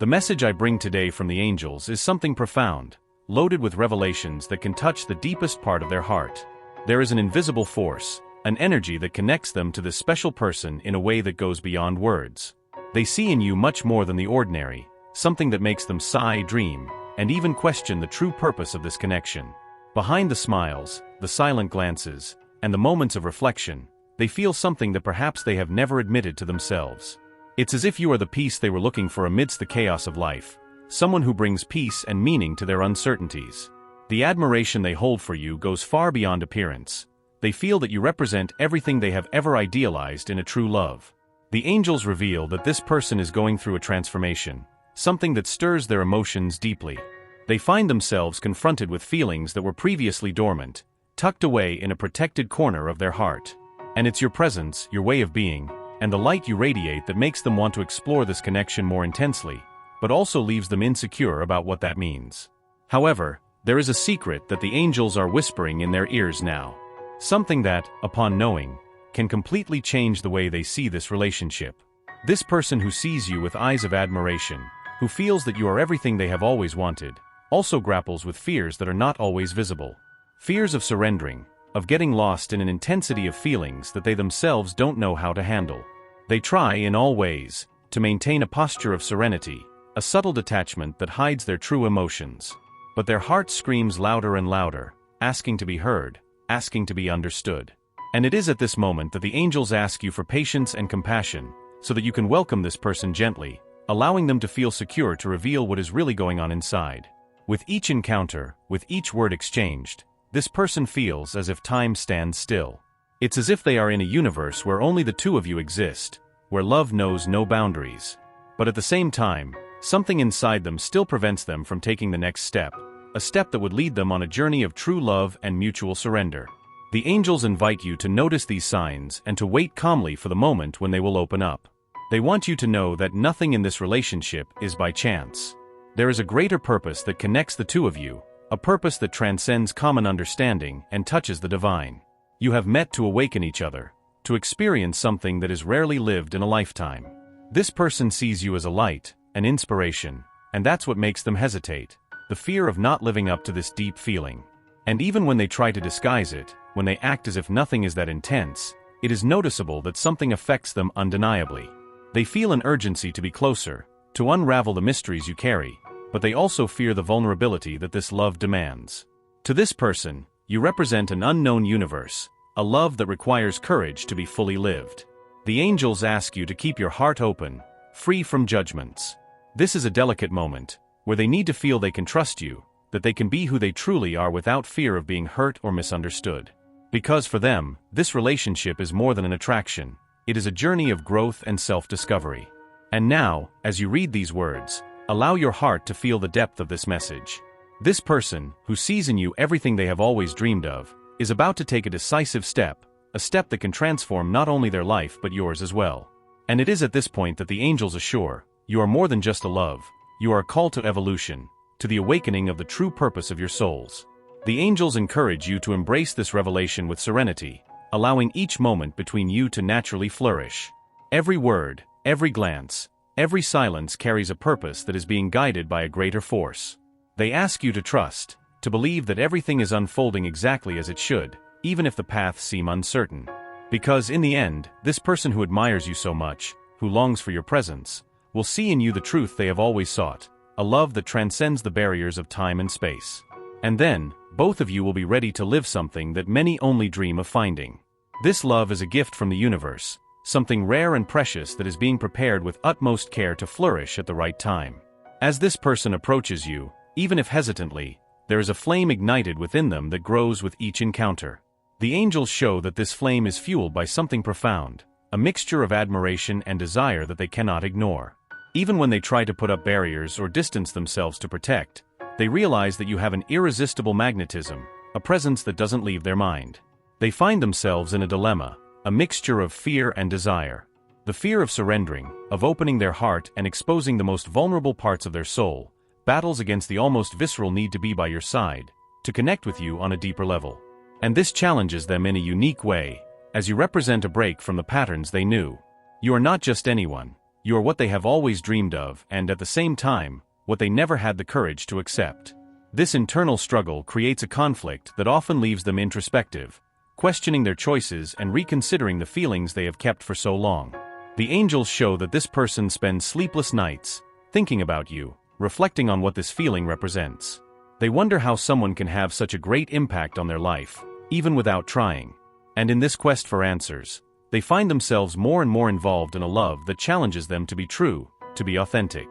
The message I bring today from the angels is something profound, loaded with revelations that can touch the deepest part of their heart. There is an invisible force, an energy that connects them to this special person in a way that goes beyond words. They see in you much more than the ordinary, something that makes them sigh, dream, and even question the true purpose of this connection. Behind the smiles, the silent glances, and the moments of reflection, they feel something that perhaps they have never admitted to themselves. It's as if you are the peace they were looking for amidst the chaos of life, someone who brings peace and meaning to their uncertainties. The admiration they hold for you goes far beyond appearance. They feel that you represent everything they have ever idealized in a true love. The angels reveal that this person is going through a transformation, something that stirs their emotions deeply. They find themselves confronted with feelings that were previously dormant, tucked away in a protected corner of their heart. And it's your presence, your way of being, and the light you radiate that makes them want to explore this connection more intensely, but also leaves them insecure about what that means. However, there is a secret that the angels are whispering in their ears now. Something that, upon knowing, can completely change the way they see this relationship. This person who sees you with eyes of admiration, who feels that you are everything they have always wanted, also grapples with fears that are not always visible. Fears of surrendering, of getting lost in an intensity of feelings that they themselves don't know how to handle. They try in all ways to maintain a posture of serenity, a subtle detachment that hides their true emotions. But their heart screams louder and louder, asking to be heard, asking to be understood. And it is at this moment that the angels ask you for patience and compassion, so that you can welcome this person gently, allowing them to feel secure to reveal what is really going on inside. With each encounter, with each word exchanged, this person feels as if time stands still. It's as if they are in a universe where only the two of you exist, where love knows no boundaries. But at the same time, something inside them still prevents them from taking the next step, a step that would lead them on a journey of true love and mutual surrender. The angels invite you to notice these signs and to wait calmly for the moment when they will open up. They want you to know that nothing in this relationship is by chance. There is a greater purpose that connects the two of you, a purpose that transcends common understanding and touches the divine. You have met to awaken each other, to experience something that is rarely lived in a lifetime. This person sees you as a light, an inspiration, and that's what makes them hesitate, the fear of not living up to this deep feeling. And even when they try to disguise it, when they act as if nothing is that intense, it is noticeable that something affects them undeniably. They feel an urgency to be closer, to unravel the mysteries you carry, but they also fear the vulnerability that this love demands. To this person, you represent an unknown universe, a love that requires courage to be fully lived. The angels ask you to keep your heart open, free from judgments. This is a delicate moment, where they need to feel they can trust you, that they can be who they truly are without fear of being hurt or misunderstood. Because for them, this relationship is more than an attraction, it is a journey of growth and self-discovery. And now, as you read these words, allow your heart to feel the depth of this message. This person, who sees in you everything they have always dreamed of, is about to take a decisive step, a step that can transform not only their life but yours as well. And it is at this point that the angels assure, you are more than just a love, you are a call to evolution, to the awakening of the true purpose of your souls. The angels encourage you to embrace this revelation with serenity, allowing each moment between you to naturally flourish. Every word, every glance, every silence carries a purpose that is being guided by a greater force. They ask you to trust, to believe that everything is unfolding exactly as it should, even if the paths seem uncertain. Because in the end, this person who admires you so much, who longs for your presence, will see in you the truth they have always sought, a love that transcends the barriers of time and space. And then, both of you will be ready to live something that many only dream of finding. This love is a gift from the universe, something rare and precious that is being prepared with utmost care to flourish at the right time. As this person approaches you, even if hesitantly, there is a flame ignited within them that grows with each encounter. The angels show that this flame is fueled by something profound, a mixture of admiration and desire that they cannot ignore. Even when they try to put up barriers or distance themselves to protect, they realize that you have an irresistible magnetism, a presence that doesn't leave their mind. They find themselves in a dilemma, a mixture of fear and desire. The fear of surrendering, of opening their heart and exposing the most vulnerable parts of their soul, battles against the almost visceral need to be by your side, to connect with you on a deeper level. And this challenges them in a unique way, as you represent a break from the patterns they knew. You are not just anyone, You are what they have always dreamed of and, at the same time, what they never had the courage to accept. This internal struggle creates a conflict that often leaves them introspective, questioning their choices and reconsidering the feelings they have kept for so long. The angels show that this person spends sleepless nights, thinking about you, reflecting on what this feeling represents. They wonder how someone can have such a great impact on their life, even without trying. And in this quest for answers, they find themselves more and more involved in a love that challenges them to be true, to be authentic.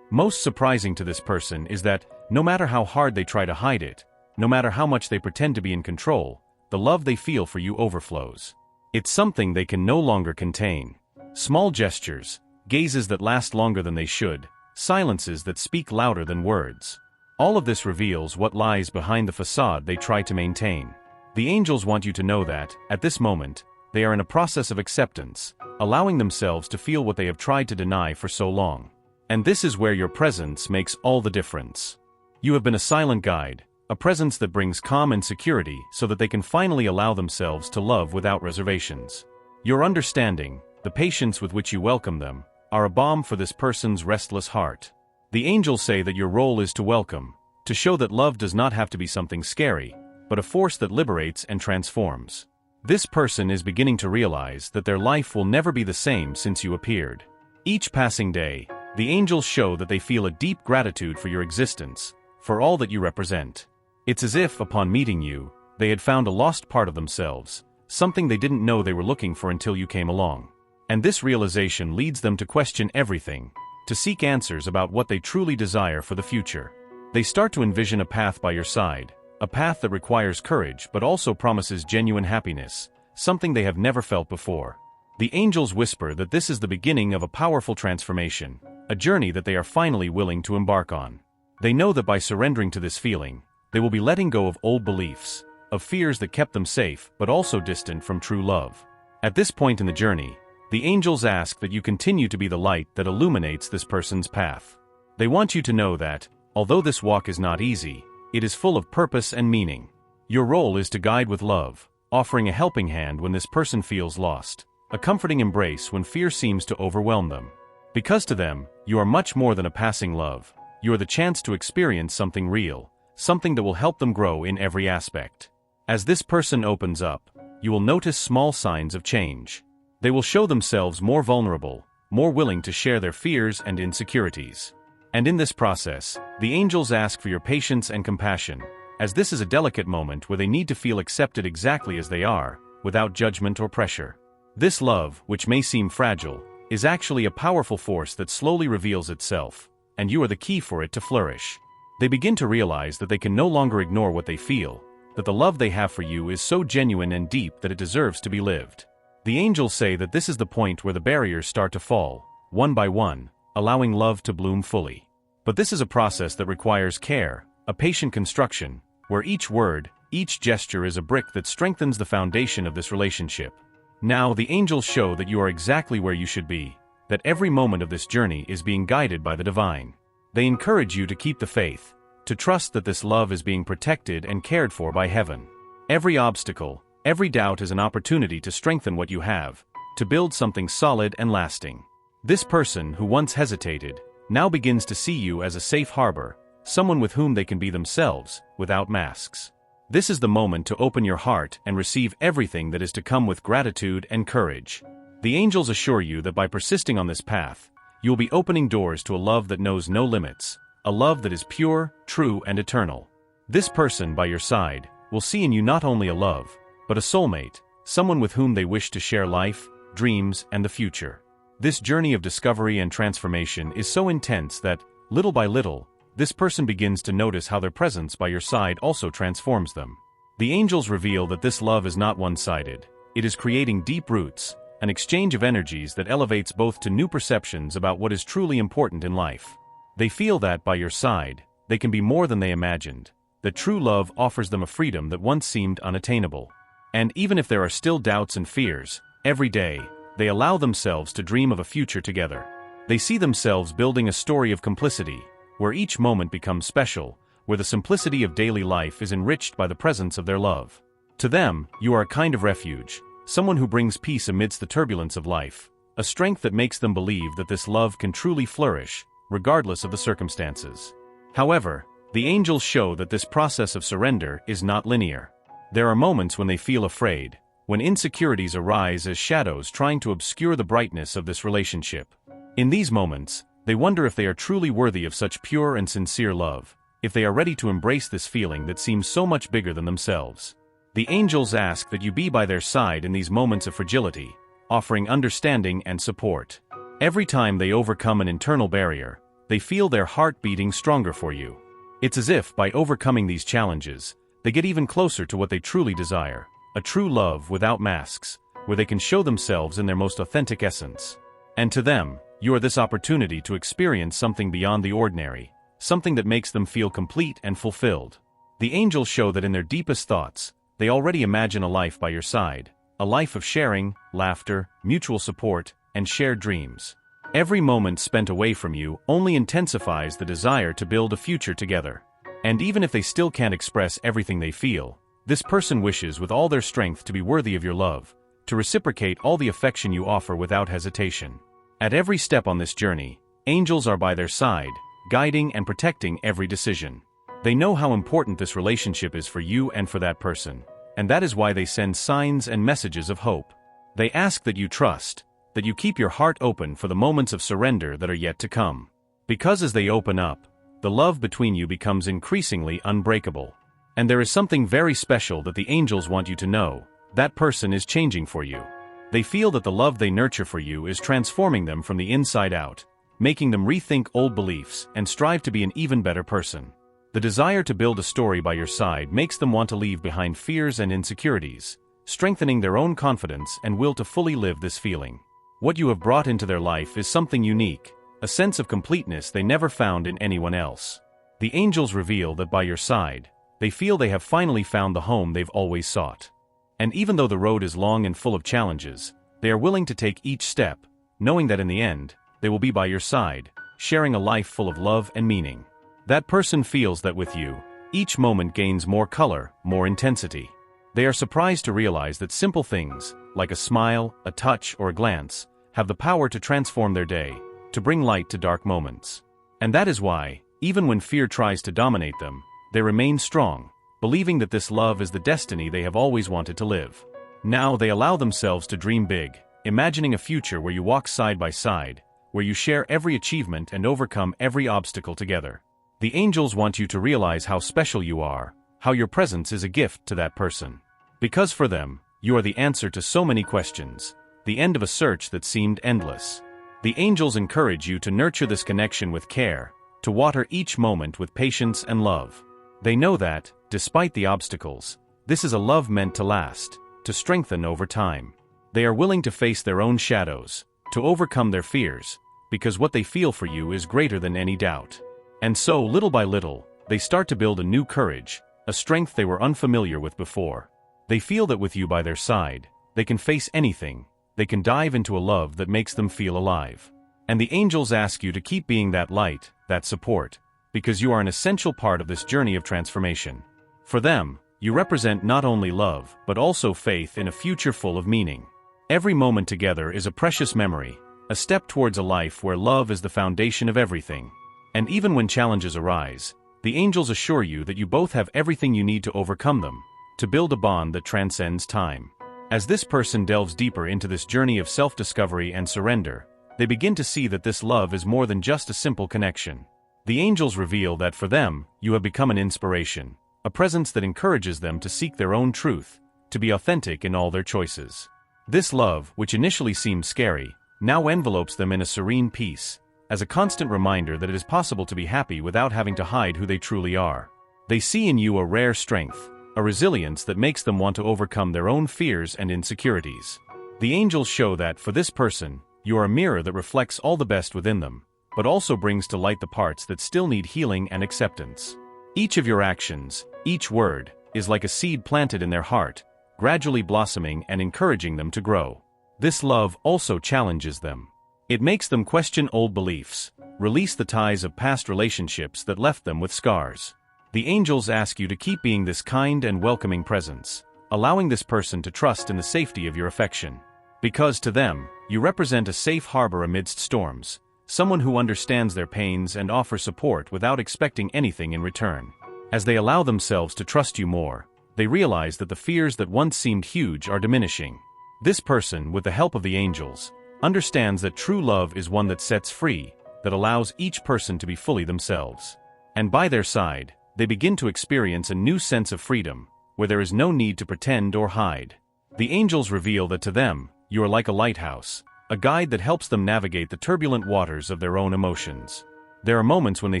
Most surprising to this person is that, no matter how hard they try to hide it, no matter how much they pretend to be in control, the love they feel for you overflows. It's something they can no longer contain. Small gestures, gazes that last longer than they should, silences that speak louder than words. All of this reveals what lies behind the facade they try to maintain. The angels want you to know that, at this moment, they are in a process of acceptance, allowing themselves to feel what they have tried to deny for so long. And this is where your presence makes all the difference. You have been a silent guide, a presence that brings calm and security so that they can finally allow themselves to love without reservations. Your understanding, the patience with which you welcome them, are a balm for this person's restless heart. The angels say that your role is to welcome, to show that love does not have to be something scary, but a force that liberates and transforms. This person is beginning to realize that their life will never be the same since you appeared. Each passing day, the angels show that they feel a deep gratitude for your existence, for all that you represent. It's as if, upon meeting you, they had found a lost part of themselves, something they didn't know they were looking for until you came along. And this realization leads them to question everything, to seek answers about what they truly desire for the future. They start to envision a path by your side, a path that requires courage but also promises genuine happiness, something they have never felt before. The angels whisper that this is the beginning of a powerful transformation, a journey that they are finally willing to embark on. They know that by surrendering to this feeling, they will be letting go of old beliefs, of fears that kept them safe but also distant from true love. At this point in the journey, the angels ask that you continue to be the light that illuminates this person's path. They want you to know that, although this walk is not easy, it is full of purpose and meaning. Your role is to guide with love, offering a helping hand when this person feels lost, a comforting embrace when fear seems to overwhelm them. Because to them, you are much more than a passing love. You are the chance to experience something real, something that will help them grow in every aspect. As this person opens up, you will notice small signs of change. They will show themselves more vulnerable, more willing to share their fears and insecurities. And in this process, the angels ask for your patience and compassion, as this is a delicate moment where they need to feel accepted exactly as they are, without judgment or pressure. This love, which may seem fragile, is actually a powerful force that slowly reveals itself, and you are the key for it to flourish. They begin to realize that they can no longer ignore what they feel, that the love they have for you is so genuine and deep that it deserves to be lived. The angels say that this is the point where the barriers start to fall, one by one, allowing love to bloom fully. But this is a process that requires care, a patient construction, where each word, each gesture is a brick that strengthens the foundation of this relationship. Now the angels show that you are exactly where you should be, that every moment of this journey is being guided by the divine. They encourage you to keep the faith, to trust that this love is being protected and cared for by heaven. Every obstacle, every doubt is an opportunity to strengthen what you have, to build something solid and lasting. This person who once hesitated, now begins to see you as a safe harbor, someone with whom they can be themselves, without masks. This is the moment to open your heart and receive everything that is to come with gratitude and courage. The angels assure you that by persisting on this path, you will be opening doors to a love that knows no limits, a love that is pure, true, and eternal. This person by your side will see in you not only a love, but a soulmate, someone with whom they wish to share life, dreams, and the future. This journey of discovery and transformation is so intense that, little by little, this person begins to notice how their presence by your side also transforms them. The angels reveal that this love is not one-sided. It is creating deep roots, an exchange of energies that elevates both to new perceptions about what is truly important in life. They feel that, by your side, they can be more than they imagined, that true love offers them a freedom that once seemed unattainable. And even if there are still doubts and fears, every day, they allow themselves to dream of a future together. They see themselves building a story of complicity, where each moment becomes special, where the simplicity of daily life is enriched by the presence of their love. To them, you are a kind of refuge, someone who brings peace amidst the turbulence of life, a strength that makes them believe that this love can truly flourish, regardless of the circumstances. However, the angels show that this process of surrender is not linear. There are moments when they feel afraid, when insecurities arise as shadows trying to obscure the brightness of this relationship. In these moments, they wonder if they are truly worthy of such pure and sincere love, if they are ready to embrace this feeling that seems so much bigger than themselves. The angels ask that you be by their side in these moments of fragility, offering understanding and support. Every time they overcome an internal barrier, they feel their heart beating stronger for you. It's as if, by overcoming these challenges, they get even closer to what they truly desire, a true love without masks, where they can show themselves in their most authentic essence. And to them, you are this opportunity to experience something beyond the ordinary, something that makes them feel complete and fulfilled. The angels show that in their deepest thoughts, they already imagine a life by your side, a life of sharing, laughter, mutual support, and shared dreams. Every moment spent away from you only intensifies the desire to build a future together. And even if they still can't express everything they feel, this person wishes with all their strength to be worthy of your love, to reciprocate all the affection you offer without hesitation. At every step on this journey, angels are by their side, guiding and protecting every decision. They know how important this relationship is for you and for that person, and that is why they send signs and messages of hope. They ask that you trust, that you keep your heart open for the moments of surrender that are yet to come. Because as they open up, the love between you becomes increasingly unbreakable. And there is something very special that the angels want you to know: that person is changing for you. They feel that the love they nurture for you is transforming them from the inside out, making them rethink old beliefs and strive to be an even better person. The desire to build a story by your side makes them want to leave behind fears and insecurities, strengthening their own confidence and will to fully live this feeling. What you have brought into their life is something unique, a sense of completeness they never found in anyone else. The angels reveal that by your side, they feel they have finally found the home they've always sought. And even though the road is long and full of challenges, they are willing to take each step, knowing that in the end, they will be by your side, sharing a life full of love and meaning. That person feels that with you, each moment gains more color, more intensity. They are surprised to realize that simple things, like a smile, a touch, or a glance, have the power to transform their day, to bring light to dark moments. And that is why, even when fear tries to dominate them, they remain strong, believing that this love is the destiny they have always wanted to live. Now they allow themselves to dream big, imagining a future where you walk side by side, where you share every achievement and overcome every obstacle together. The angels want you to realize how special you are, how your presence is a gift to that person. Because for them, you are the answer to so many questions, the end of a search that seemed endless. The angels encourage you to nurture this connection with care, to water each moment with patience and love. They know that, despite the obstacles, this is a love meant to last, to strengthen over time. They are willing to face their own shadows, to overcome their fears, because what they feel for you is greater than any doubt. And so, little by little, they start to build a new courage, a strength they were unfamiliar with before. They feel that with you by their side, they can face anything, they can dive into a love that makes them feel alive. And the angels ask you to keep being that light, that support, because you are an essential part of this journey of transformation. For them, you represent not only love, but also faith in a future full of meaning. Every moment together is a precious memory, a step towards a life where love is the foundation of everything. And even when challenges arise, the angels assure you that you both have everything you need to overcome them, to build a bond that transcends time. As this person delves deeper into this journey of self-discovery and surrender, they begin to see that this love is more than just a simple connection. The angels reveal that for them, you have become an inspiration, a presence that encourages them to seek their own truth, to be authentic in all their choices. This love, which initially seemed scary, now envelopes them in a serene peace, as a constant reminder that it is possible to be happy without having to hide who they truly are. They see in you a rare strength, a resilience that makes them want to overcome their own fears and insecurities. The angels show that, for this person, you are a mirror that reflects all the best within them, but also brings to light the parts that still need healing and acceptance. Each of your actions, each word, is like a seed planted in their heart, gradually blossoming and encouraging them to grow. This love also challenges them. It makes them question old beliefs, release the ties of past relationships that left them with scars. The angels ask you to keep being this kind and welcoming presence, allowing this person to trust in the safety of your affection. Because to them, you represent a safe harbor amidst storms, someone who understands their pains and offers support without expecting anything in return. As they allow themselves to trust you more, they realize that the fears that once seemed huge are diminishing. This person, with the help of the angels, understands that true love is one that sets free, that allows each person to be fully themselves. And by their side, they begin to experience a new sense of freedom, where there is no need to pretend or hide. The angels reveal that to them, you are like a lighthouse, a guide that helps them navigate the turbulent waters of their own emotions. There are moments when they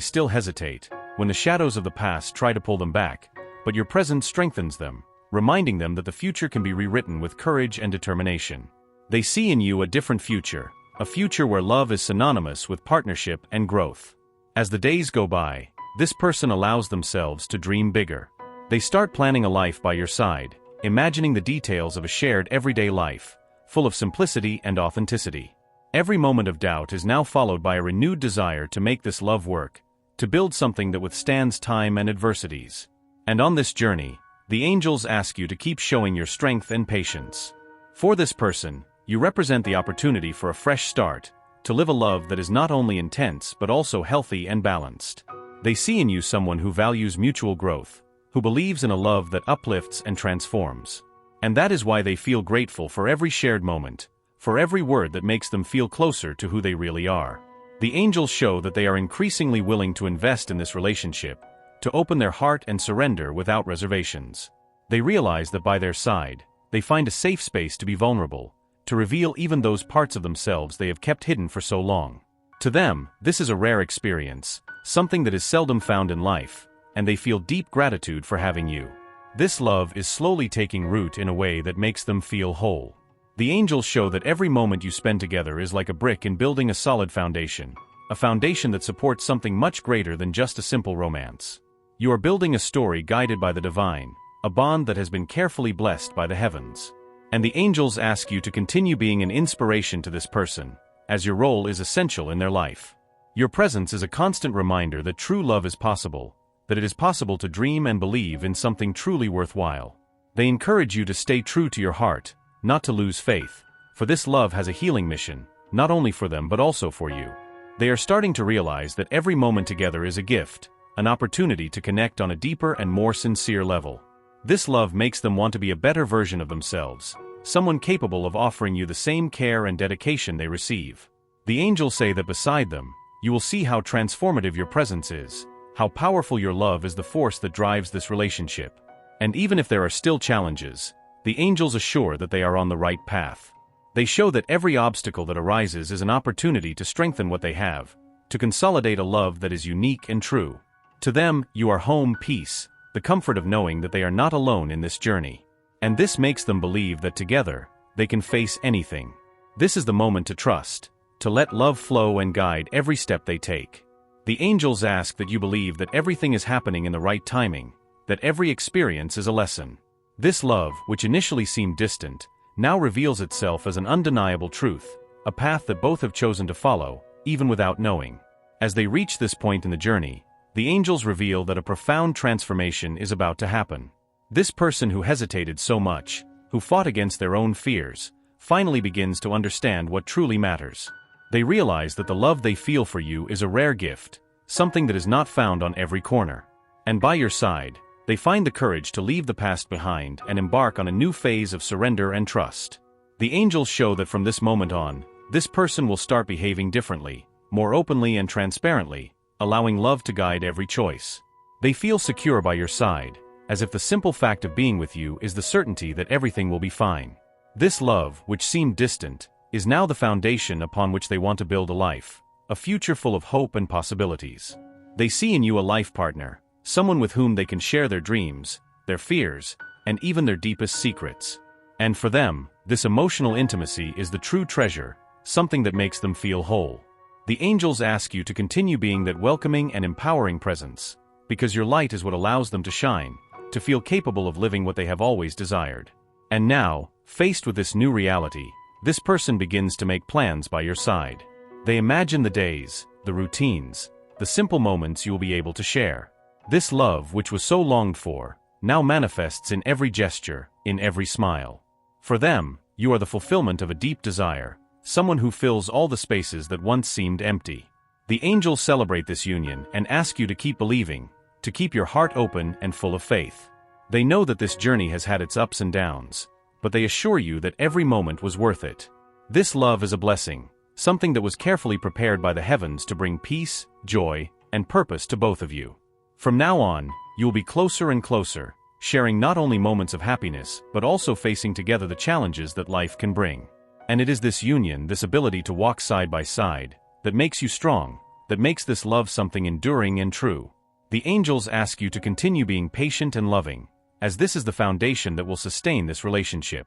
still hesitate, when the shadows of the past try to pull them back, but your presence strengthens them, reminding them that the future can be rewritten with courage and determination. They see in you a different future, a future where love is synonymous with partnership and growth. As the days go by, this person allows themselves to dream bigger. They start planning a life by your side, imagining the details of a shared everyday life, full of simplicity and authenticity. Every moment of doubt is now followed by a renewed desire to make this love work, to build something that withstands time and adversities. And on this journey, the angels ask you to keep showing your strength and patience. For this person, you represent the opportunity for a fresh start, to live a love that is not only intense but also healthy and balanced. They see in you someone who values mutual growth, who believes in a love that uplifts and transforms. And that is why they feel grateful for every shared moment, for every word that makes them feel closer to who they really are. The angels show that they are increasingly willing to invest in this relationship, to open their heart and surrender without reservations. They realize that by their side, they find a safe space to be vulnerable, to reveal even those parts of themselves they have kept hidden for so long. To them, this is a rare experience, something that is seldom found in life, and they feel deep gratitude for having you. This love is slowly taking root in a way that makes them feel whole. The angels show that every moment you spend together is like a brick in building a solid foundation, a foundation that supports something much greater than just a simple romance. You are building a story guided by the divine, a bond that has been carefully blessed by the heavens. And the angels ask you to continue being an inspiration to this person, as your role is essential in their life. Your presence is a constant reminder that true love is possible, that it is possible to dream and believe in something truly worthwhile. They encourage you to stay true to your heart, not to lose faith, for this love has a healing mission, not only for them but also for you. They are starting to realize that every moment together is a gift, an opportunity to connect on a deeper and more sincere level. This love makes them want to be a better version of themselves, someone capable of offering you the same care and dedication they receive. The angels say that beside them, you will see how transformative your presence is, how powerful your love is the force that drives this relationship. And even if there are still challenges, the angels assure that they are on the right path. They show that every obstacle that arises is an opportunity to strengthen what they have, to consolidate a love that is unique and true. To them, you are home, peace, the comfort of knowing that they are not alone in this journey. And this makes them believe that together, they can face anything. This is the moment to trust, to let love flow and guide every step they take. The angels ask that you believe that everything is happening in the right timing, that every experience is a lesson. This love, which initially seemed distant, now reveals itself as an undeniable truth, a path that both have chosen to follow, even without knowing. As they reach this point in the journey, the angels reveal that a profound transformation is about to happen. This person who hesitated so much, who fought against their own fears, finally begins to understand what truly matters. They realize that the love they feel for you is a rare gift, something that is not found on every corner. And by your side, they find the courage to leave the past behind and embark on a new phase of surrender and trust. The angels show that from this moment on, this person will start behaving differently, more openly and transparently, allowing love to guide every choice. They feel secure by your side, as if the simple fact of being with you is the certainty that everything will be fine. This love, which seemed distant, is now the foundation upon which they want to build a life, a future full of hope and possibilities. They see in you a life partner, someone with whom they can share their dreams, their fears, and even their deepest secrets. And for them, this emotional intimacy is the true treasure, something that makes them feel whole. The angels ask you to continue being that welcoming and empowering presence, because your light is what allows them to shine, to feel capable of living what they have always desired. And now, faced with this new reality, this person begins to make plans by your side. They imagine the days, the routines, the simple moments you will be able to share. This love, which was so longed for, now manifests in every gesture, in every smile. For them, you are the fulfillment of a deep desire, someone who fills all the spaces that once seemed empty. The angels celebrate this union and ask you to keep believing, to keep your heart open and full of faith. They know that this journey has had its ups and downs, but they assure you that every moment was worth it. This love is a blessing, something that was carefully prepared by the heavens to bring peace, joy, and purpose to both of you. From now on, you will be closer and closer, sharing not only moments of happiness but also facing together the challenges that life can bring. And it is this union, this ability to walk side by side, that makes you strong, that makes this love something enduring and true. The angels ask you to continue being patient and loving, as this is the foundation that will sustain this relationship.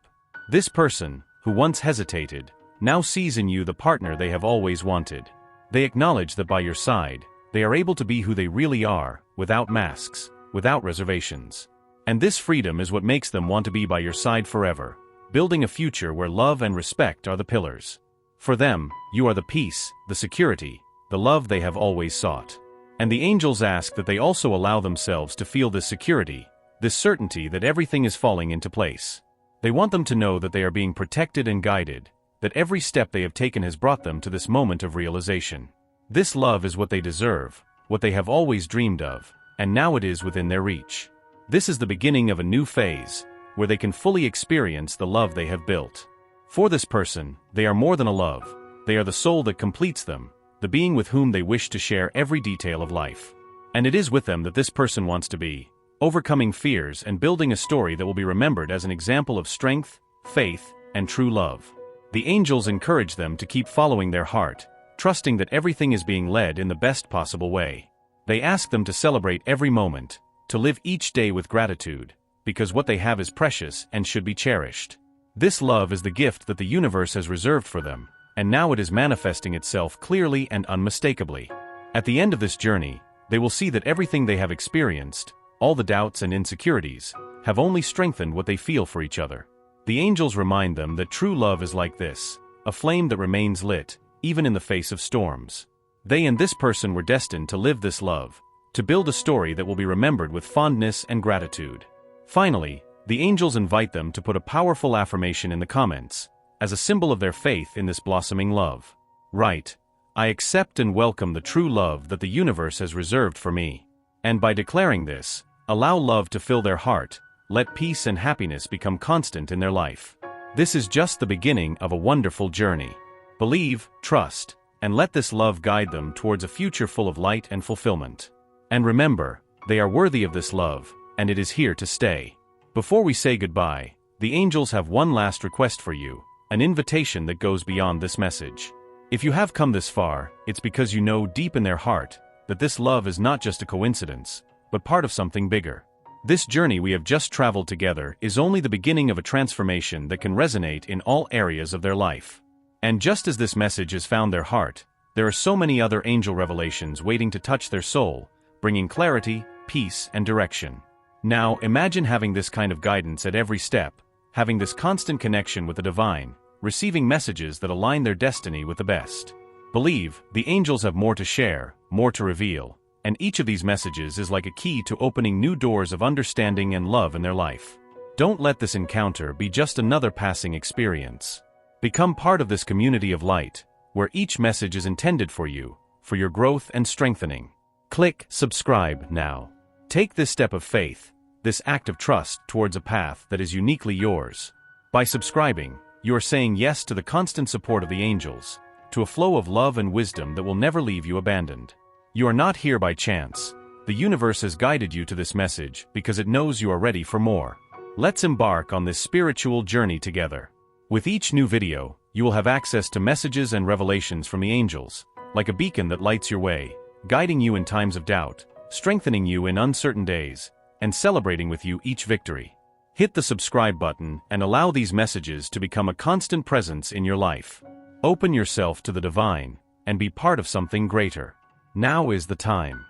This person, who once hesitated, now sees in you the partner they have always wanted. They acknowledge that by your side, they are able to be who they really are, without masks, without reservations. And this freedom is what makes them want to be by your side forever, building a future where love and respect are the pillars. For them, you are the peace, the security, the love they have always sought. And the angels ask that they also allow themselves to feel this security, this certainty that everything is falling into place. They want them to know that they are being protected and guided, that every step they have taken has brought them to this moment of realization. This love is what they deserve, what they have always dreamed of, and now it is within their reach. This is the beginning of a new phase, where they can fully experience the love they have built. For this person, they are more than a love. They are the soul that completes them, the being with whom they wish to share every detail of life. And it is with them that this person wants to be, overcoming fears and building a story that will be remembered as an example of strength, faith, and true love. The angels encourage them to keep following their heart, trusting that everything is being led in the best possible way. They ask them to celebrate every moment, to live each day with gratitude, because what they have is precious and should be cherished. This love is the gift that the universe has reserved for them, and now it is manifesting itself clearly and unmistakably. At the end of this journey, they will see that everything they have experienced, all the doubts and insecurities, have only strengthened what they feel for each other. The angels remind them that true love is like this, a flame that remains lit, even in the face of storms. They and this person were destined to live this love, to build a story that will be remembered with fondness and gratitude. Finally, the angels invite them to put a powerful affirmation in the comments, as a symbol of their faith in this blossoming love. Write, "I accept and welcome the true love that the universe has reserved for me." And by declaring this, allow love to fill their heart, let peace and happiness become constant in their life. This is just the beginning of a wonderful journey. Believe, trust, and let this love guide them towards a future full of light and fulfillment. And remember, they are worthy of this love, and it is here to stay. Before we say goodbye, the angels have one last request for you, an invitation that goes beyond this message. If you have come this far, it's because you know deep in their heart that this love is not just a coincidence, but part of something bigger. This journey we have just traveled together is only the beginning of a transformation that can resonate in all areas of their life. And just as this message has found their heart, there are so many other angel revelations waiting to touch their soul, bringing clarity, peace, and direction. Now, imagine having this kind of guidance at every step, having this constant connection with the divine, receiving messages that align their destiny with the best. Believe, the angels have more to share, more to reveal, and each of these messages is like a key to opening new doors of understanding and love in their life. Don't let this encounter be just another passing experience. Become part of this community of light, where each message is intended for you, for your growth and strengthening. Click subscribe now. Take this step of faith, this act of trust towards a path that is uniquely yours. By subscribing, you are saying yes to the constant support of the angels, to a flow of love and wisdom that will never leave you abandoned. You are not here by chance. The universe has guided you to this message because it knows you are ready for more. Let's embark on this spiritual journey together. With each new video, you will have access to messages and revelations from the angels, like a beacon that lights your way, guiding you in times of doubt, strengthening you in uncertain days, and celebrating with you each victory. Hit the subscribe button and allow these messages to become a constant presence in your life. Open yourself to the divine, and be part of something greater. Now is the time.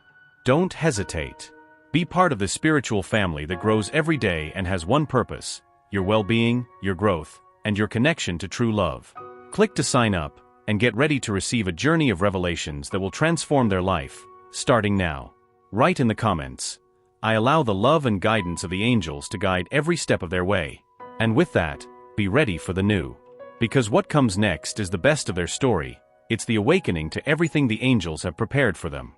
Don't hesitate. Be part of the spiritual family that grows every day and has one purpose: your well-being, your growth, and your connection to true love. Click to sign up, and get ready to receive a journey of revelations that will transform their life, starting now. Write in the comments, "I allow the love and guidance of the angels to guide every step of their way." And with that, be ready for the new. Because what comes next is the best of their story. It's the awakening to everything the angels have prepared for them.